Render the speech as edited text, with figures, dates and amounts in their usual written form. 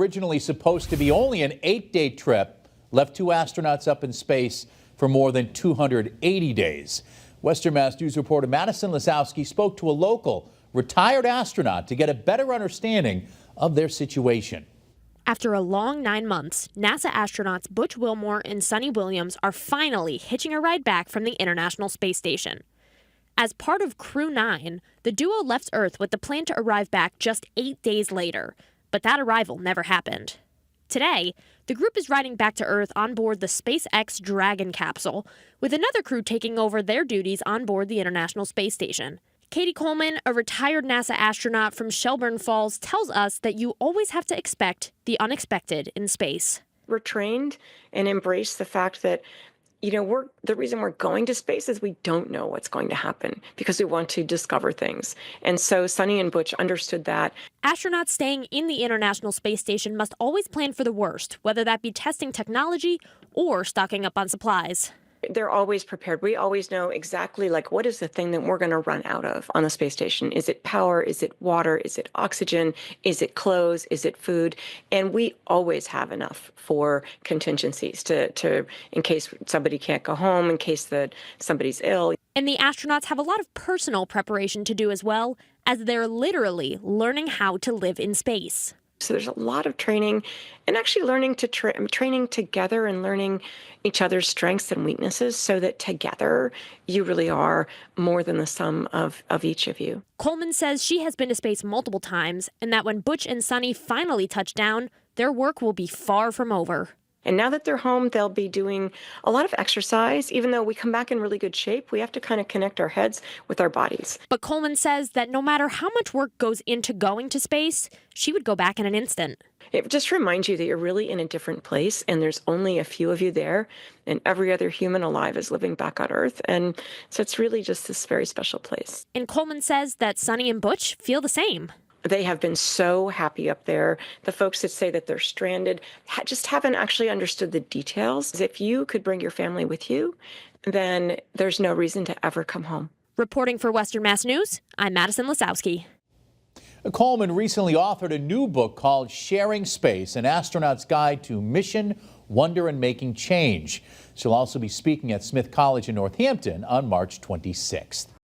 Originally supposed to be only an 8-day trip, left 2 astronauts up in space for more than 280 days. Western Mass News reporter Madison Lisowski spoke to a local retired astronaut to get a better understanding of their situation. After a long 9 months, NASA astronauts Butch Wilmore and Sonny Williams are finally hitching a ride back from the International Space Station. As part of Crew 9, the duo left Earth with the plan to arrive back just 8 days later, but that arrival never happened. Today, the group is riding back to Earth on board the SpaceX Dragon capsule, with another crew taking over their duties on board the International Space Station. Cady Coleman, a retired NASA astronaut from Shelburne Falls, tells us that you always have to expect the unexpected in space. We're trained and embrace the fact that, the reason we're going to space is we don't know what's going to happen because we want to discover things. And so Sonny and Butch understood that. Astronauts staying in the International Space Station must always plan for the worst, whether that be testing technology or stocking up on supplies. They're always prepared. We always know exactly what is the thing that we're going to run out of on the space station. Is it power? Is it water? Is it oxygen? Is it clothes? Is it food? And we always have enough for contingencies to in case somebody can't go home, in case that somebody's ill. And the astronauts have a lot of personal preparation to do as well, as they're literally learning how to live in space. So there's a lot of training and actually learning to training together and learning each other's strengths and weaknesses so that together you really are more than the sum of each of you. Coleman says she has been to space multiple times and that when Butch and Sonny finally touch down, their work will be far from over. And now that they're home, they'll be doing a lot of exercise. Even though we come back in really good shape, we have to kind of connect our heads with our bodies. But Coleman says that no matter how much work goes into going to space, she would go back in an instant. It just reminds you that you're really in a different place, and there's only a few of you there, and every other human alive is living back on Earth. And so it's really just this very special place. And Coleman says that Sonny and Butch feel the same. They have been so happy up there. The folks that say that they're stranded just haven't actually understood the details. If you could bring your family with you, then there's no reason to ever come home. Reporting for Western Mass News, I'm Madison Lisowski. Coleman recently authored a new book called Sharing Space, an astronaut's guide to mission, wonder, and making change. She'll also be speaking at Smith College in Northampton on March 26th.